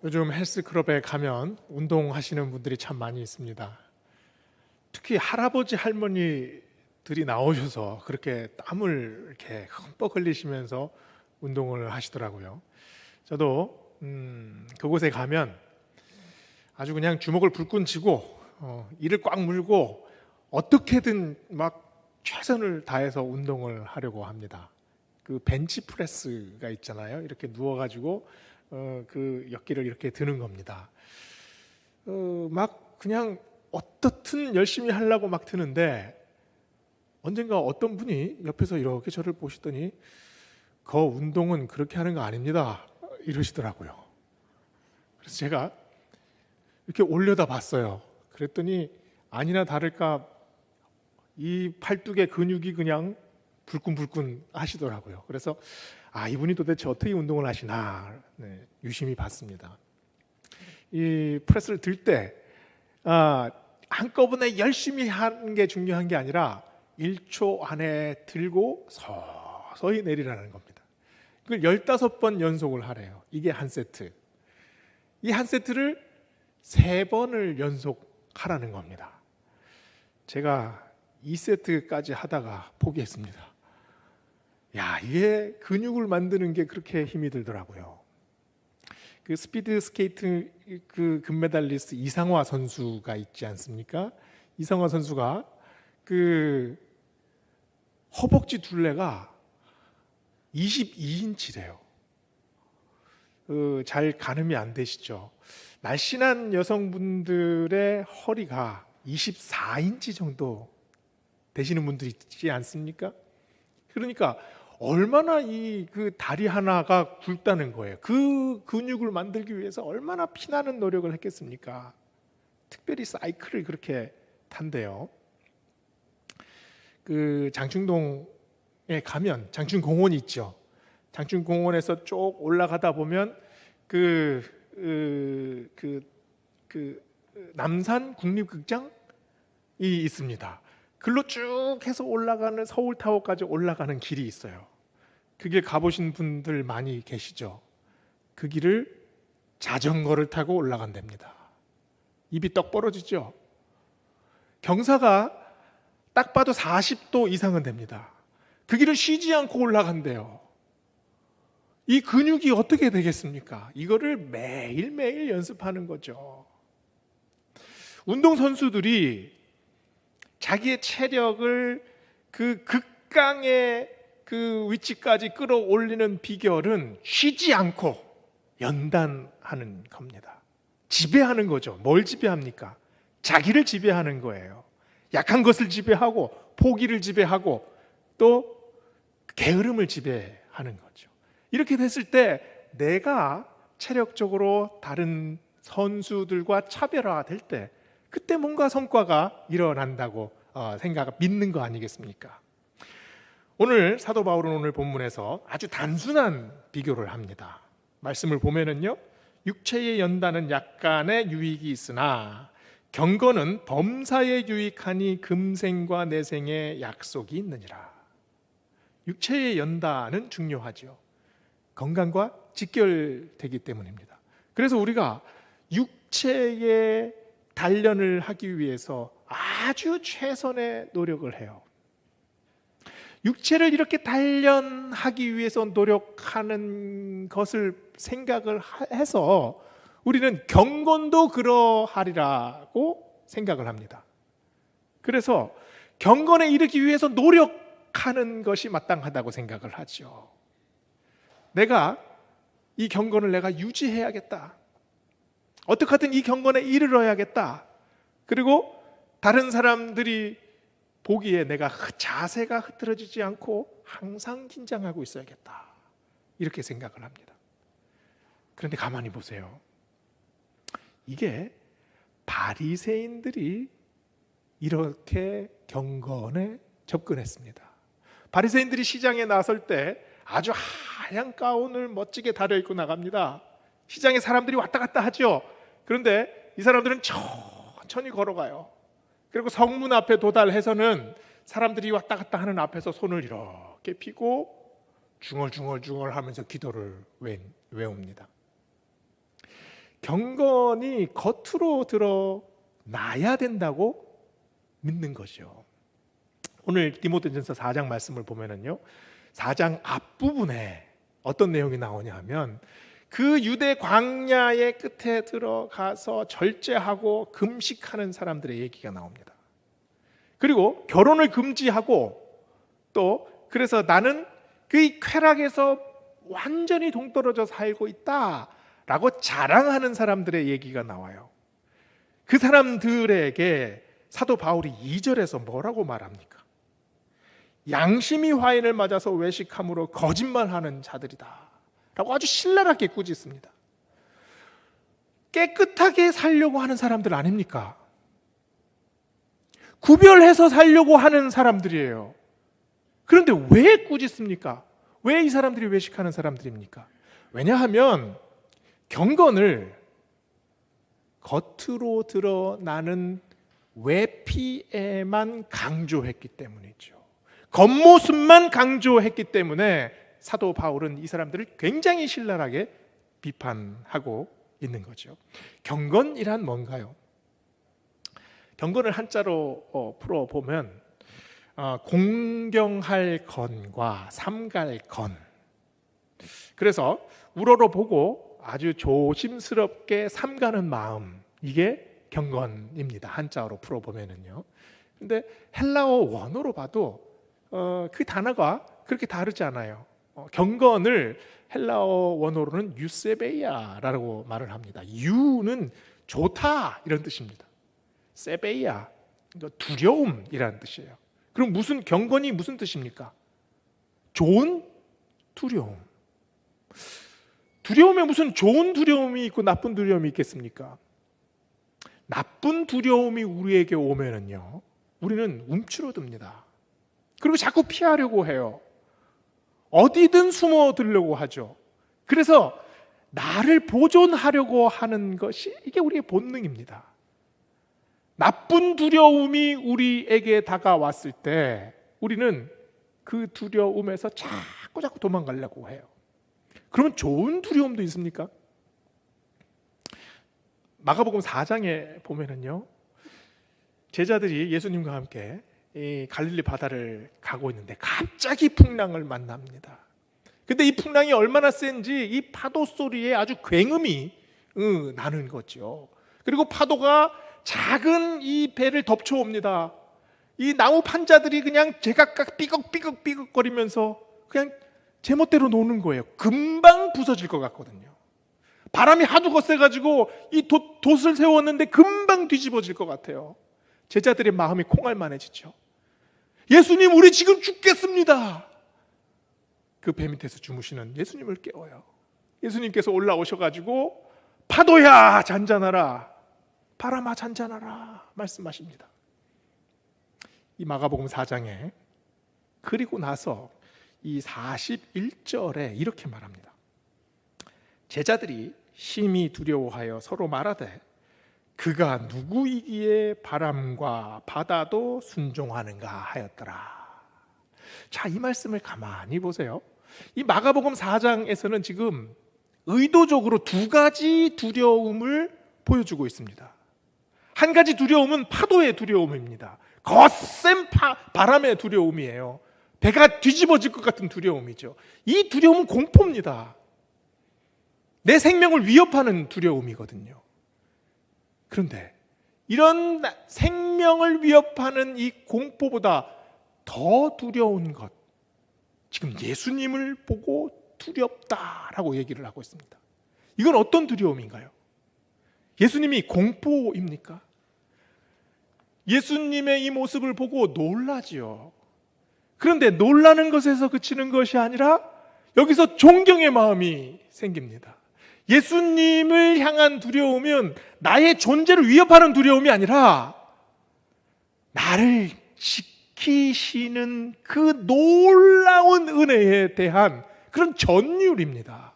요즘 헬스클럽에 가면 운동하시는 분들이 참 많이 있습니다. 특히 할아버지 할머니들이 나오셔서 그렇게 땀을 이렇게 흠뻑 흘리시면서 운동을 하시더라고요. 저도 그곳에 가면 아주 그냥 주먹을 불끈 쥐고 이를 꽉 물고 어떻게든 막 최선을 다해서 운동을 하려고 합니다. 그 벤치프레스가 있잖아요. 이렇게 누워가지고 그 역기를 이렇게 드는 겁니다. 막 그냥 어떻든 열심히 하려고 막 드는데 언젠가 어떤 분이 옆에서 이렇게 저를 보시더니 그 운동은 그렇게 하는 거 아닙니다 이러시더라고요. 그래서 제가 이렇게 올려다 봤어요. 그랬더니 아니나 다를까 이 팔뚝의 근육이 그냥 불끈불끈 하시더라고요. 그래서 이분이 도대체 어떻게 운동을 하시나 유심히 봤습니다. 이 프레스를 들 때 한꺼번에 열심히 하는 게 중요한 게 아니라 1초 안에 들고 서서히 내리라는 겁니다. 그걸 15번 연속을 하래요. 이게 한 세트. 이 한 세트를 3번을 연속하라는 겁니다. 제가 2세트까지 하다가 포기했습니다. 이게 근육을 만드는 게 그렇게 힘이 들더라고요. 그 스피드 스케이트 그 금메달리스트 이상화 선수가 있지 않습니까? 이상화 선수가 그 허벅지 둘레가 22인치래요. 잘 가늠이 안 되시죠? 날씬한 여성분들의 허리가 24인치 정도 되시는 분들이 있지 않습니까? 그러니까 얼마나 그 다리 하나가 굵다는 거예요. 그 근육을 만들기 위해서 얼마나 피나는 노력을 했겠습니까? 특별히 사이클을 그렇게 탄대요. 그 장충동에 가면 장충공원이 있죠. 장충공원에서 쭉 올라가다 보면 남산 국립극장이 있습니다. 글로 쭉 해서 올라가는 서울타워까지 올라가는 길이 있어요. 그 길 가보신 분들 많이 계시죠? 그 길을 자전거를 타고 올라간답니다. 입이 떡 벌어지죠? 경사가 딱 봐도 40도 이상은 됩니다. 그 길을 쉬지 않고 올라간대요. 이 근육이 어떻게 되겠습니까? 이거를 매일매일 연습하는 거죠. 운동선수들이 자기의 체력을 그 극강의 그 위치까지 끌어올리는 비결은 쉬지 않고 연단하는 겁니다. 지배하는 거죠. 뭘 지배합니까? 자기를 지배하는 거예요. 약한 것을 지배하고 포기를 지배하고 또 게으름을 지배하는 거죠. 이렇게 됐을 때 내가 체력적으로 다른 선수들과 차별화될 때 그때 뭔가 성과가 일어난다고 믿는 거 아니겠습니까? 오늘 사도 바울은 오늘 본문에서 아주 단순한 비교를 합니다. 말씀을 보면은요, 육체의 연단은 약간의 유익이 있으나 경건은 범사에 유익하니 금생과 내생의 약속이 있느니라. 육체의 연단은 중요하죠. 건강과 직결되기 때문입니다. 그래서 우리가 육체의 단련을 하기 위해서 아주 최선의 노력을 해요. 육체를 이렇게 단련하기 위해서 노력하는 것을 생각을 해서 우리는 경건도 그러하리라고 생각을 합니다. 그래서 경건에 이르기 위해서 노력하는 것이 마땅하다고 생각을 하죠. 내가 이 경건을 내가 유지해야겠다. 어떻게 하든 이 경건에 이르러야겠다. 그리고 다른 사람들이 보기에 내가 자세가 흐트러지지 않고 항상 긴장하고 있어야겠다. 이렇게 생각을 합니다. 그런데 가만히 보세요. 이게 바리새인들이 이렇게 경건에 접근했습니다. 바리새인들이 시장에 나설 때 아주 하얀 가운을 멋지게 다려입고 나갑니다. 시장에 사람들이 왔다 갔다 하죠. 그런데 이 사람들은 천천히 걸어가요. 그리고 성문 앞에 도달해서는 사람들이 왔다 갔다 하는 앞에서 손을 이렇게 펴고 중얼중얼 하면서 기도를 외웁니다. 경건이 겉으로 드러나야 된다고 믿는 것이요. 오늘 디모데전서 4장 말씀을 보면은요, 4장 앞부분에 어떤 내용이 나오냐 하면 그 유대 광야의 끝에 들어가서 절제하고 금식하는 사람들의 얘기가 나옵니다. 그리고 결혼을 금지하고 또 그래서 나는 그 쾌락에서 완전히 동떨어져 살고 있다라고 자랑하는 사람들의 얘기가 나와요. 그 사람들에게 사도 바울이 2절에서 뭐라고 말합니까? 양심이 화인을 맞아서 외식함으로 거짓말하는 자들이다 라고 아주 신랄하게 꾸짖습니다. 깨끗하게 살려고 하는 사람들 아닙니까? 구별해서 살려고 하는 사람들이에요. 그런데 왜 꾸짖습니까? 왜 이 사람들이 외식하는 사람들입니까? 왜냐하면 경건을 겉으로 드러나는 외피에만 강조했기 때문이죠. 겉모습만 강조했기 때문에 사도 바울은 이 사람들을 굉장히 신랄하게 비판하고 있는 거죠. 경건이란 뭔가요? 경건을 한자로 풀어보면 공경할 건과 삼갈 건. 그래서 우러러 보고 아주 조심스럽게 삼가는 마음, 이게 경건입니다. 한자어로 풀어보면은요. 근데 헬라어 원어로 봐도 그 단어가 그렇게 다르지 않아요. 경건을 헬라어 원어로는 유세베이아라고 말을 합니다. 유는 좋다 이런 뜻입니다. 세베이아, 두려움이라는 뜻이에요. 그럼 경건이 무슨 뜻입니까? 좋은 두려움. 두려움에 무슨 좋은 두려움이 있고 나쁜 두려움이 있겠습니까? 나쁜 두려움이 우리에게 오면은요, 우리는 움츠러듭니다. 그리고 자꾸 피하려고 해요. 어디든 숨어들려고 하죠. 그래서 나를 보존하려고 하는 것이 이게 우리의 본능입니다. 나쁜 두려움이 우리에게 다가왔을 때 우리는 그 두려움에서 자꾸 도망가려고 해요. 그러면 좋은 두려움도 있습니까? 마가복음 4장에 보면은요, 제자들이 예수님과 함께 이 갈릴리 바다를 가고 있는데 갑자기 풍랑을 만납니다. 근데 이 풍랑이 얼마나 센지 이 파도 소리에 아주 굉음이 나는 거죠. 그리고 파도가 작은 이 배를 덮쳐옵니다. 이 나무 판자들이 그냥 제각각 삐걱삐걱거리면서 그냥 제멋대로 노는 거예요. 금방 부서질 것 같거든요. 바람이 하도 거세가지고 이 돛을 세웠는데 금방 뒤집어질 것 같아요. 제자들의 마음이 콩알만해지죠. 예수님, 우리 지금 죽겠습니다. 그 배 밑에서 주무시는 예수님을 깨워요. 예수님께서 올라오셔가지고 파도야 잔잔하라, 바람아 잔잔하라 말씀하십니다. 이 마가복음 4장에 그리고 나서 이 41절에 이렇게 말합니다. 제자들이 심히 두려워하여 서로 말하되 그가 누구이기에 바람과 바다도 순종하는가 하였더라. 자, 이 말씀을 가만히 보세요. 이 마가복음 4장에서는 지금 의도적으로 두 가지 두려움을 보여주고 있습니다. 한 가지 두려움은 파도의 두려움입니다. 거센 바람의 두려움이에요. 배가 뒤집어질 것 같은 두려움이죠. 이 두려움은 공포입니다. 내 생명을 위협하는 두려움이거든요. 그런데 이런 생명을 위협하는 이 공포보다 더 두려운 것, 지금 예수님을 보고 두렵다라고 얘기를 하고 있습니다. 이건 어떤 두려움인가요? 예수님이 공포입니까? 예수님의 이 모습을 보고 놀라지요. 그런데 놀라는 것에서 그치는 것이 아니라 여기서 존경의 마음이 생깁니다. 예수님을 향한 두려움은 나의 존재를 위협하는 두려움이 아니라 나를 지키시는 그 놀라운 은혜에 대한 그런 전율입니다.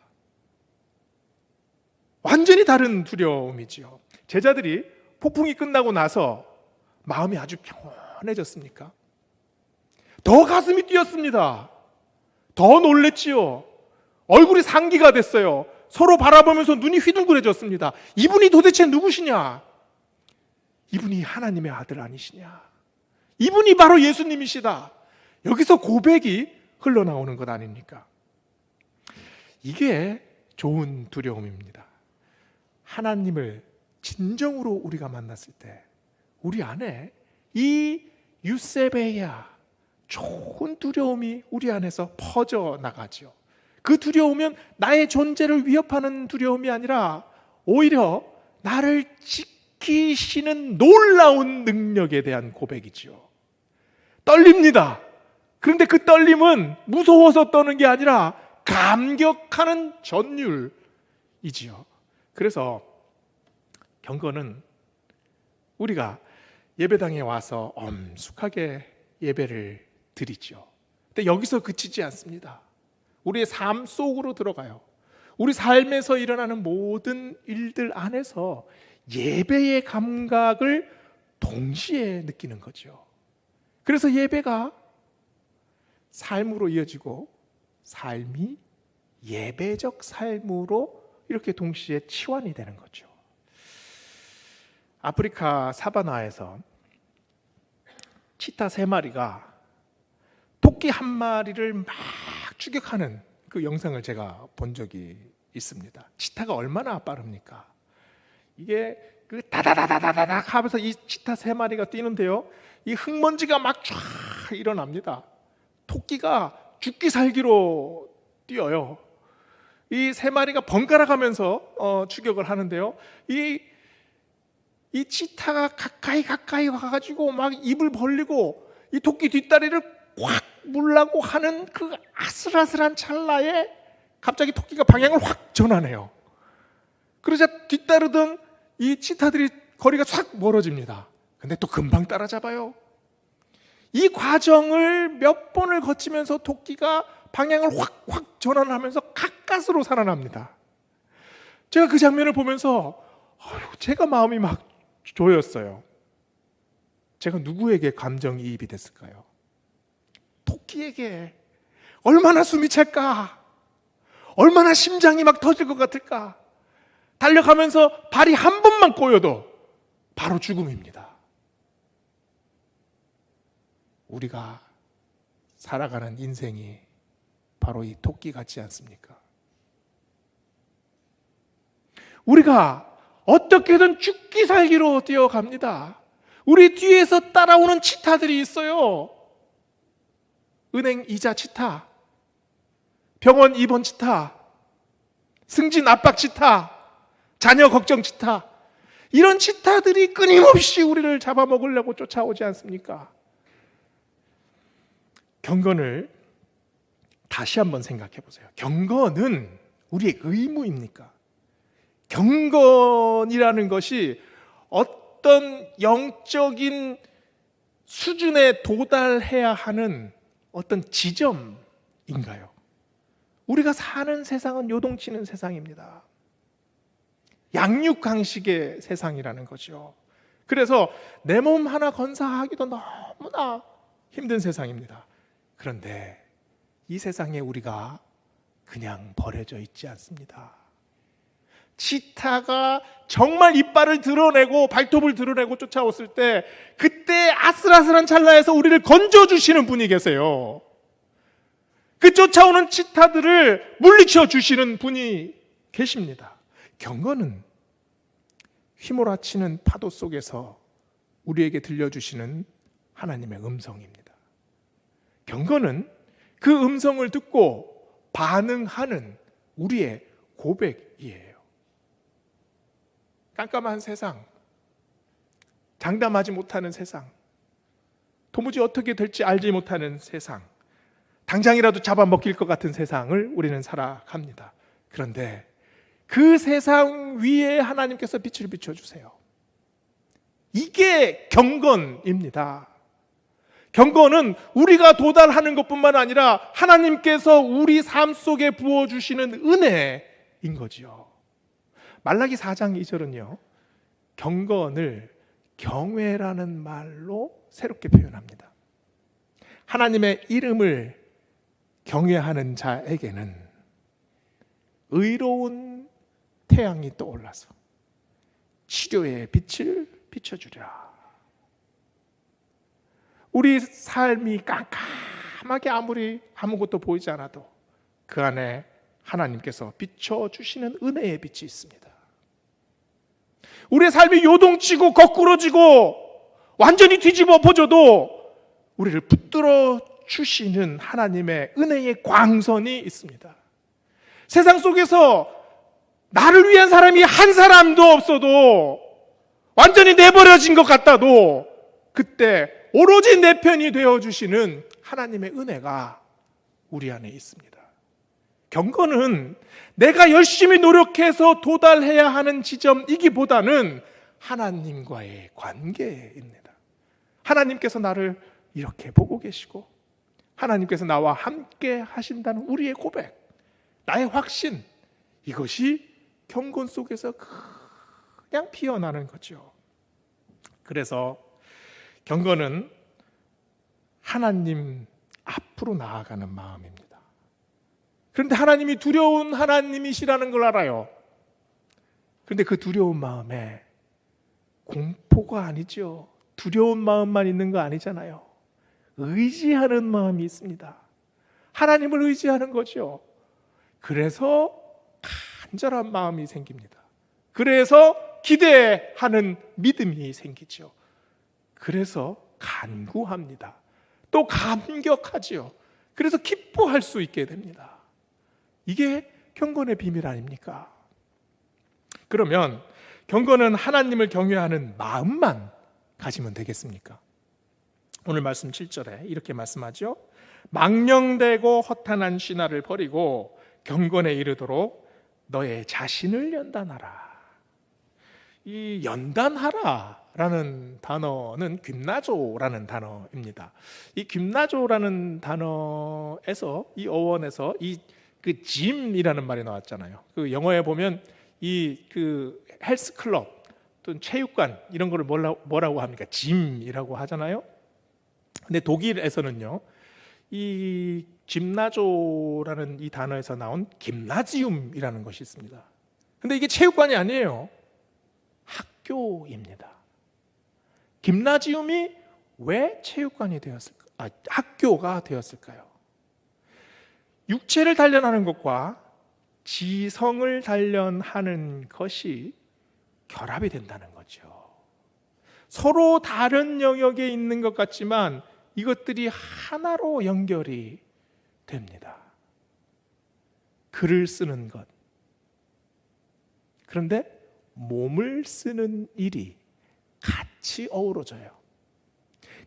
완전히 다른 두려움이지요. 제자들이 폭풍이 끝나고 나서 마음이 아주 평온해졌습니까? 더 가슴이 뛰었습니다. 더 놀랬지요. 얼굴이 상기가 됐어요. 서로 바라보면서 눈이 휘둥그레졌습니다. 이분이 도대체 누구시냐? 이분이 하나님의 아들 아니시냐? 이분이 바로 예수님이시다. 여기서 고백이 흘러나오는 것 아닙니까? 이게 좋은 두려움입니다. 하나님을 진정으로 우리가 만났을 때 우리 안에 이 유세베야 좋은 두려움이 우리 안에서 퍼져나가죠. 그 두려움은 나의 존재를 위협하는 두려움이 아니라 오히려 나를 지키시는 놀라운 능력에 대한 고백이죠. 떨립니다. 그런데 그 떨림은 무서워서 떠는 게 아니라 감격하는 전율이지요. 그래서 경건은 우리가 예배당에 와서 엄숙하게 예배를 드리죠. 근데 여기서 그치지 않습니다. 우리의 삶 속으로 들어가요. 우리 삶에서 일어나는 모든 일들 안에서 예배의 감각을 동시에 느끼는 거죠. 그래서 예배가 삶으로 이어지고 삶이 예배적 삶으로 이렇게 동시에 치환이 되는 거죠. 아프리카 사바나에서 치타 3마리가 토끼 1마리를 막 추격하는 그 영상을 제가 본 적이 있습니다. 치타가 얼마나 빠릅니까? 이게 그 다다다다다닥 하면서 이 치타 3마리가 뛰는데요, 이 흙먼지가 막 쫙 일어납니다. 토끼가 죽기 살기로 뛰어요. 이 3마리가 번갈아 가면서 추격을 하는데요, 이 치타가 가까이 와가지고 막 입을 벌리고 이 토끼 뒷다리를 확 물라고 하는 그 아슬아슬한 찰나에 갑자기 토끼가 방향을 확 전환해요. 그러자 뒤따르던 이 치타들이 거리가 싹 멀어집니다. 근데 또 금방 따라잡아요. 이 과정을 몇 번을 거치면서 토끼가 방향을 확 전환하면서 가까스로 살아납니다. 제가 그 장면을 보면서 제가 마음이 막 조였어요. 제가 누구에게 감정이입이 됐을까요? 토끼에게. 얼마나 숨이 찰까? 얼마나 심장이 막 터질 것 같을까? 달려가면서 발이 한 번만 꼬여도 바로 죽음입니다. 우리가 살아가는 인생이 바로 이 토끼 같지 않습니까? 우리가 어떻게든 죽기 살기로 뛰어갑니다. 우리 뒤에서 따라오는 치타들이 있어요. 은행 이자 치타, 병원 입원 치타, 승진 압박 치타, 자녀 걱정 치타, 이런 치타들이 끊임없이 우리를 잡아먹으려고 쫓아오지 않습니까? 경건을 다시 한번 생각해 보세요. 경건은 우리의 의무입니까? 경건이라는 것이 어떤 영적인 수준에 도달해야 하는 어떤 지점인가요? 우리가 사는 세상은 요동치는 세상입니다. 양육강식의 세상이라는 거죠. 그래서 내 몸 하나 건사하기도 너무나 힘든 세상입니다. 그런데 이 세상에 우리가 그냥 버려져 있지 않습니다. 치타가 정말 이빨을 드러내고 발톱을 드러내고 쫓아왔을 때 그때 아슬아슬한 찰나에서 우리를 건져주시는 분이 계세요. 그 쫓아오는 치타들을 물리쳐 주시는 분이 계십니다. 경건은 휘몰아치는 파도 속에서 우리에게 들려주시는 하나님의 음성입니다. 경건은 그 음성을 듣고 반응하는 우리의 고백이에요. 깜깜한 세상, 장담하지 못하는 세상, 도무지 어떻게 될지 알지 못하는 세상, 당장이라도 잡아먹힐 것 같은 세상을 우리는 살아갑니다. 그런데 그 세상 위에 하나님께서 빛을 비춰주세요. 이게 경건입니다. 경건은 우리가 도달하는 것뿐만 아니라 하나님께서 우리 삶 속에 부어주시는 은혜인 거지요. 말라기 4장 2절은요, 경건을 경외라는 말로 새롭게 표현합니다. 하나님의 이름을 경외하는 자에게는 의로운 태양이 떠올라서 치료의 빛을 비춰주리라. 우리 삶이 깜깜하게 아무리 아무것도 보이지 않아도 그 안에 하나님께서 비춰주시는 은혜의 빛이 있습니다. 우리의 삶이 요동치고 거꾸러지고 완전히 뒤집어 보져도 우리를 붙들어 주시는 하나님의 은혜의 광선이 있습니다. 세상 속에서 나를 위한 사람이 한 사람도 없어도 완전히 내버려진 것 같아도 그때 오로지 내 편이 되어주시는 하나님의 은혜가 우리 안에 있습니다. 경건은 내가 열심히 노력해서 도달해야 하는 지점이기보다는 하나님과의 관계입니다. 하나님께서 나를 이렇게 보고 계시고 하나님께서 나와 함께 하신다는 우리의 고백, 나의 확신, 이것이 경건 속에서 그냥 피어나는 거죠. 그래서 경건은 하나님 앞으로 나아가는 마음입니다. 그런데 하나님이 두려운 하나님이시라는 걸 알아요. 그런데 그 두려운 마음에 공포가 아니죠. 두려운 마음만 있는 거 아니잖아요. 의지하는 마음이 있습니다. 하나님을 의지하는 거죠. 그래서 간절한 마음이 생깁니다. 그래서 기대하는 믿음이 생기죠. 그래서 간구합니다. 또 감격하지요. 그래서 기뻐할 수 있게 됩니다. 이게 경건의 비밀 아닙니까? 그러면 경건은 하나님을 경외하는 마음만 가지면 되겠습니까? 오늘 말씀 7절에 이렇게 말씀하죠. 망령되고 허탄한 신화를 버리고 경건에 이르도록 너의 자신을 연단하라. 이 연단하라라는 단어는 그나조라는 단어입니다. 이 그나조라는 단어에서 이 어원에서 그 짐이라는 말이 나왔잖아요. 그 영어에 보면 그 헬스 클럽 또는 체육관 이런 거를 뭐라고 합니까? 짐이라고 하잖아요. 근데 독일에서는요, 이 짐나조라는 이 단어에서 나온 김나지움이라는 것이 있습니다. 근데 이게 체육관이 아니에요. 학교입니다. 김나지움이 왜 체육관이 되었을까? 학교가 되었을까요? 육체를 단련하는 것과 지성을 단련하는 것이 결합이 된다는 거죠. 서로 다른 영역에 있는 것 같지만 이것들이 하나로 연결이 됩니다. 글을 쓰는 것. 그런데 몸을 쓰는 일이 같이 어우러져요.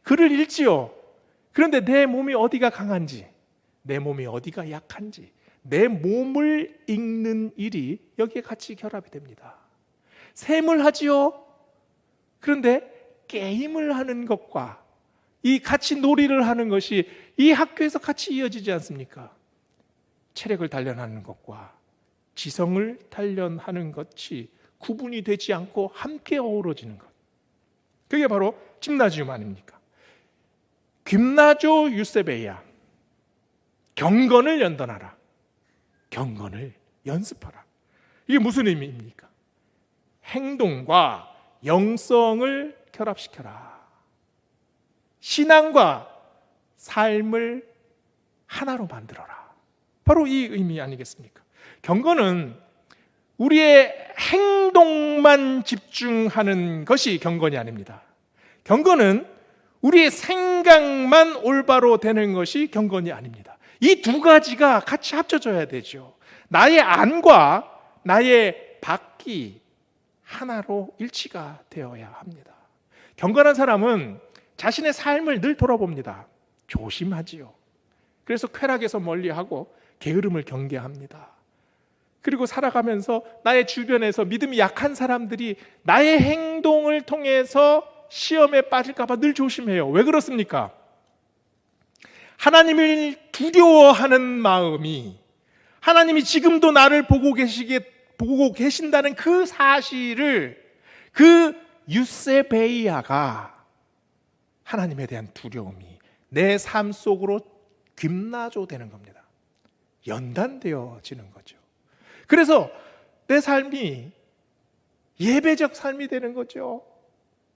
글을 읽지요. 그런데 내 몸이 어디가 강한지, 내 몸이 어디가 약한지, 내 몸을 읽는 일이 여기에 같이 결합이 됩니다. 셈을 하지요. 그런데 게임을 하는 것과 이 같이 놀이를 하는 것이 이 학교에서 같이 이어지지 않습니까? 체력을 단련하는 것과 지성을 단련하는 것이 구분이 되지 않고 함께 어우러지는 것. 그게 바로 짐나지움 아닙니까? 그나조 유세베이야. 경건을 연단하라. 경건을 연습하라. 이게 무슨 의미입니까? 행동과 영성을 결합시켜라. 신앙과 삶을 하나로 만들어라. 바로 이 의미 아니겠습니까? 경건은 우리의 행동만 집중하는 것이 경건이 아닙니다. 경건은 우리의 생각만 올바로 되는 것이 경건이 아닙니다. 이 두 가지가 같이 합쳐져야 되죠. 나의 안과 나의 밖이 하나로 일치가 되어야 합니다. 경건한 사람은 자신의 삶을 늘 돌아봅니다. 조심하지요. 그래서 쾌락에서 멀리하고 게으름을 경계합니다. 그리고 살아가면서 나의 주변에서 믿음이 약한 사람들이 나의 행동을 통해서 시험에 빠질까 봐 늘 조심해요. 왜 그렇습니까? 하나님을 두려워하는 마음이, 하나님이 지금도 나를 보고 계신다는 그 사실을, 그 유세베이아가 하나님에 대한 두려움이 내 삶 속으로 그나조 되는 겁니다. 연단되어지는 거죠. 그래서 내 삶이 예배적 삶이 되는 거죠.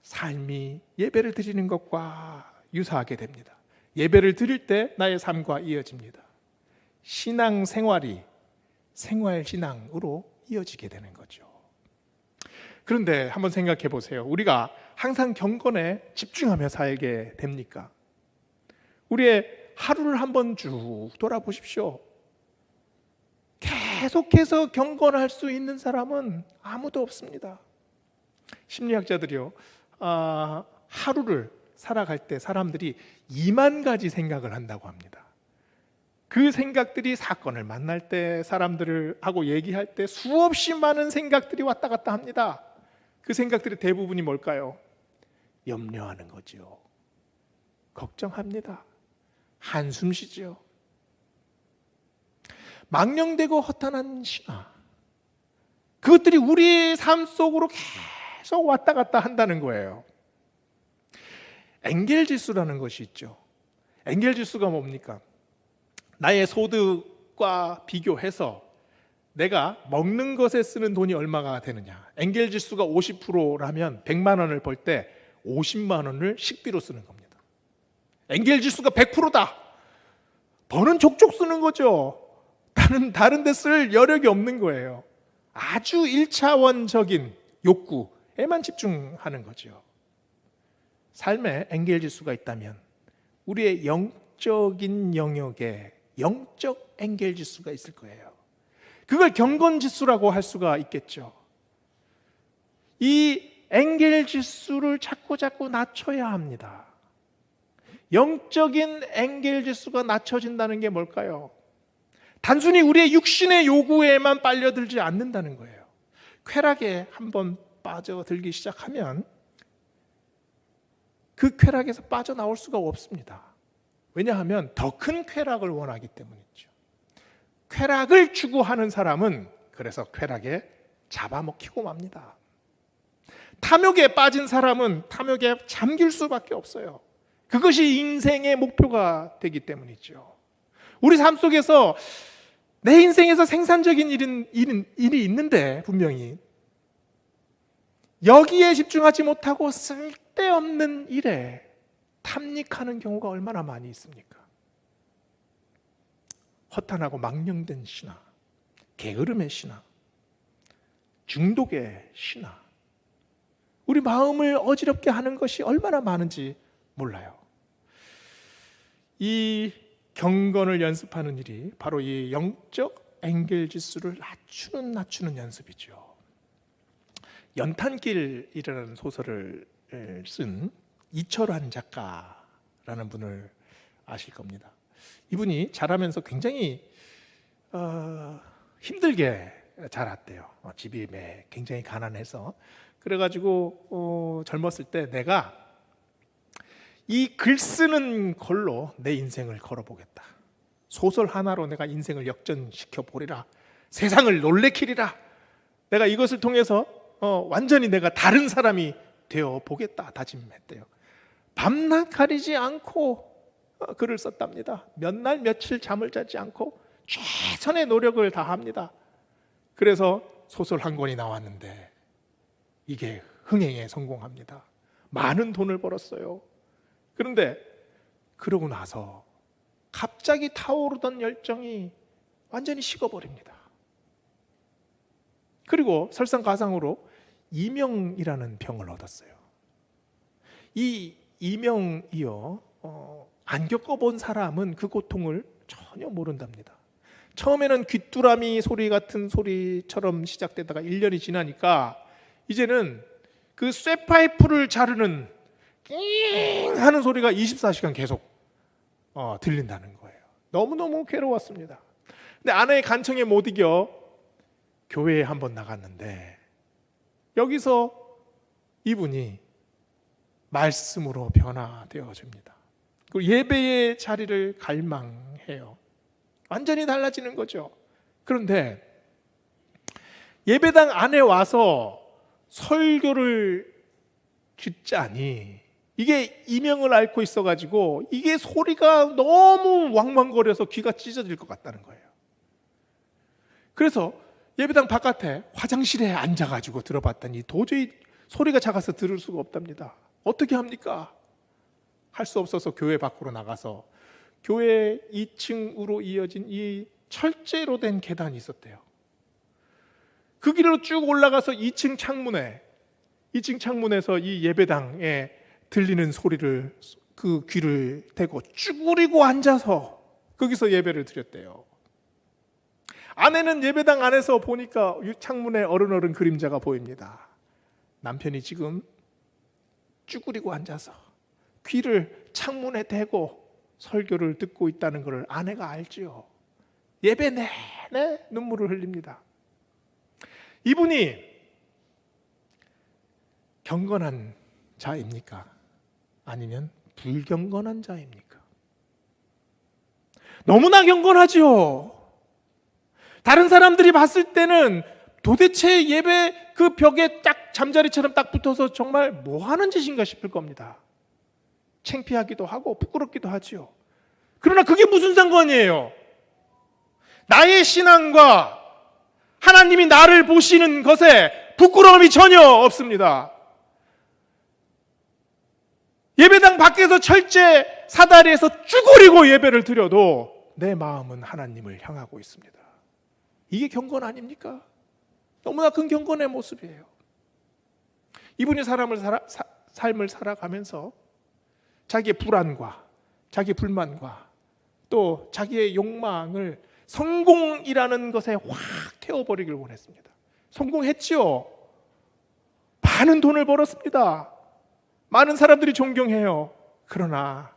삶이 예배를 드리는 것과 유사하게 됩니다. 예배를 드릴 때 나의 삶과 이어집니다. 신앙 생활이 생활신앙으로 이어지게 되는 거죠. 그런데 한번 생각해 보세요. 우리가 항상 경건에 집중하며 살게 됩니까? 우리의 하루를 한번 쭉 돌아보십시오. 계속해서 경건할 수 있는 사람은 아무도 없습니다. 심리학자들이요, 하루를 살아갈 때 사람들이 2만 가지 생각을 한다고 합니다. 그 생각들이 사건을 만날 때, 사람들을 하고 얘기할 때 수없이 많은 생각들이 왔다 갔다 합니다. 그 생각들의 대부분이 뭘까요? 염려하는 거죠. 걱정합니다. 한숨 쉬죠. 망령되고 허탄한 신화, 그것들이 우리의 삶 속으로 계속 왔다 갔다 한다는 거예요. 엔겔지수라는 것이 있죠. 엔겔지수가 뭡니까? 나의 소득과 비교해서 내가 먹는 것에 쓰는 돈이 얼마가 되느냐. 엔겔지수가 50%라면 100만 원을 벌 때 50만 원을 식비로 쓰는 겁니다. 엔겔지수가 100%다. 버는 족족 쓰는 거죠. 다른 데 쓸 여력이 없는 거예요. 아주 1차원적인 욕구에만 집중하는 거죠. 삶에 엔겔지수가 있다면 우리의 영적인 영역에 영적 엔겔지수가 있을 거예요. 그걸 경건지수라고 할 수가 있겠죠. 이 엔겔지수를 자꾸 낮춰야 합니다. 영적인 엔겔지수가 낮춰진다는 게 뭘까요? 단순히 우리의 육신의 요구에만 빨려들지 않는다는 거예요. 쾌락에 한번 빠져들기 시작하면 그 쾌락에서 빠져나올 수가 없습니다. 왜냐하면 더 큰 쾌락을 원하기 때문이죠. 쾌락을 추구하는 사람은 그래서 쾌락에 잡아먹히고 맙니다. 탐욕에 빠진 사람은 탐욕에 잠길 수밖에 없어요. 그것이 인생의 목표가 되기 때문이죠. 우리 삶 속에서 내 인생에서 생산적인 일이 있는데 분명히 여기에 집중하지 못하고 쓸데없는 일에 탐닉하는 경우가 얼마나 많이 있습니까? 허탄하고 망령된 신화, 게으름의 신화, 중독의 신화, 우리 마음을 어지럽게 하는 것이 얼마나 많은지 몰라요. 이 경건을 연습하는 일이 바로 이 영적 엔겔지수를 낮추는 연습이죠. 연탄길이라는 소설을 쓴 이철환 작가라는 분을 아실 겁니다. 이분이 자라면서 굉장히 힘들게 자랐대요. 집이 굉장히 가난해서. 그래가지고 젊었을 때 내가 이 글 쓰는 걸로 내 인생을 걸어보겠다. 소설 하나로 내가 인생을 역전시켜 보리라. 세상을 놀래키리라. 내가 이것을 통해서 완전히 내가 다른 사람이 되어 보겠다 다짐했대요. 밤낮 가리지 않고 글을 썼답니다. 몇 날 며칠 잠을 자지 않고 최선의 노력을 다합니다. 그래서 소설 한 권이 나왔는데 이게 흥행에 성공합니다. 많은 돈을 벌었어요. 그런데 그러고 나서 갑자기 타오르던 열정이 완전히 식어버립니다. 그리고 설상가상으로 이명이라는 병을 얻었어요. 이 이명이요, 안 겪어본 사람은 그 고통을 전혀 모른답니다. 처음에는 귀뚜라미 소리 같은 소리처럼 시작되다가 1년이 지나니까 이제는 그 쇠파이프를 자르는 띵 하는 소리가 24시간 계속 들린다는 거예요. 너무너무 괴로웠습니다. 근데 아내의 간청에 못 이겨 교회에 한번 나갔는데 여기서 이분이 말씀으로 변화되어집니다. 그리고 예배의 자리를 갈망해요. 완전히 달라지는 거죠. 그런데 예배당 안에 와서 설교를 듣자니 이게 이명을 앓고 있어가지고 이게 소리가 너무 왕왕거려서 귀가 찢어질 것 같다는 거예요. 그래서 예배당 바깥에 화장실에 앉아가지고 들어봤더니 도저히 소리가 작아서 들을 수가 없답니다. 어떻게 합니까? 할 수 없어서 교회 밖으로 나가서 교회 2층으로 이어진 이 철제로 된 계단이 있었대요. 그 길로 쭉 올라가서 2층 창문에서 이 예배당에 들리는 소리를 그 귀를 대고 쭈그리고 앉아서 거기서 예배를 드렸대요. 아내는 예배당 안에서 보니까 창문에 어른어른 그림자가 보입니다. 남편이 지금 쭈그리고 앉아서 귀를 창문에 대고 설교를 듣고 있다는 것을 아내가 알지요. 예배 내내 눈물을 흘립니다. 이분이 경건한 자입니까? 아니면 불경건한 자입니까? 너무나 경건하지요. 다른 사람들이 봤을 때는 도대체 예배 그 벽에 딱 잠자리처럼 딱 붙어서 정말 뭐 하는 짓인가 싶을 겁니다. 창피하기도 하고 부끄럽기도 하지요. 그러나 그게 무슨 상관이에요? 나의 신앙과 하나님이 나를 보시는 것에 부끄러움이 전혀 없습니다. 예배당 밖에서 철제 사다리에서 쭈그리고 예배를 드려도 내 마음은 하나님을 향하고 있습니다. 이게 경건 아닙니까? 너무나 큰 경건의 모습이에요. 이분이 삶을 살아가면서 자기의 불안과 자기 불만과 또 자기의 욕망을 성공이라는 것에 확 태워버리길 원했습니다. 성공했지요. 많은 돈을 벌었습니다. 많은 사람들이 존경해요. 그러나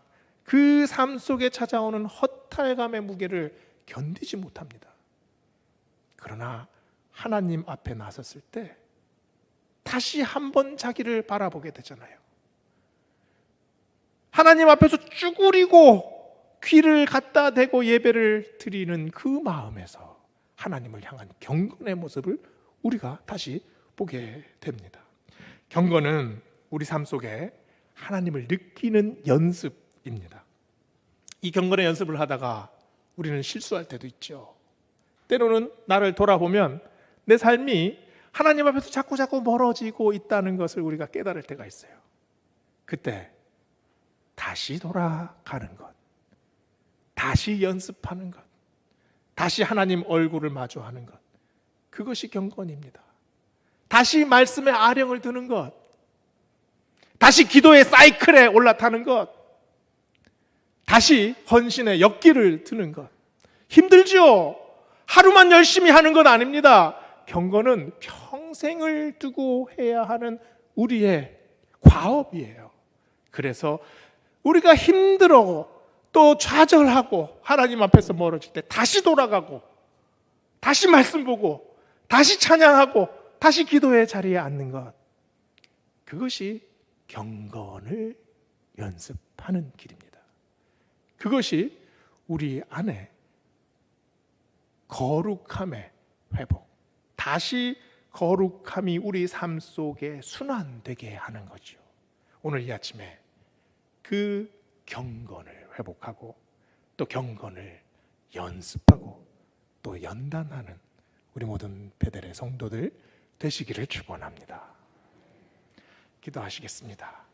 그 삶 속에 찾아오는 허탈감의 무게를 견디지 못합니다. 그러나 하나님 앞에 나섰을 때 다시 한번 자기를 바라보게 되잖아요. 하나님 앞에서 쭈그리고 귀를 갖다 대고 예배를 드리는 그 마음에서 하나님을 향한 경건의 모습을 우리가 다시 보게 됩니다. 경건은 우리 삶 속에 하나님을 느끼는 연습입니다. 이 경건의 연습을 하다가 우리는 실수할 때도 있죠. 때로는 나를 돌아보면 내 삶이 하나님 앞에서 자꾸 멀어지고 있다는 것을 우리가 깨달을 때가 있어요. 그때 다시 돌아가는 것, 다시 연습하는 것, 다시 하나님 얼굴을 마주하는 것, 그것이 경건입니다. 다시 말씀의 아령을 드는 것, 다시 기도의 사이클에 올라타는 것, 다시 헌신의 역기를 드는 것. 힘들죠? 하루만 열심히 하는 건 아닙니다. 경건은 평생을 두고 해야 하는 우리의 과업이에요. 그래서 우리가 힘들어 또 좌절하고 하나님 앞에서 멀어질 때 다시 돌아가고 다시 말씀 보고 다시 찬양하고 다시 기도의 자리에 앉는 것, 그것이 경건을 연습하는 길입니다. 그것이 우리 안에 거룩함의 회복, 다시 거룩함이 우리 삶 속에 순환되게 하는 거죠. 오늘 이 아침에 그 경건을 회복하고 또 경건을 연습하고 또 연단하는 우리 모든 베델의 성도들 되시기를 축원합니다. 기도하시겠습니다.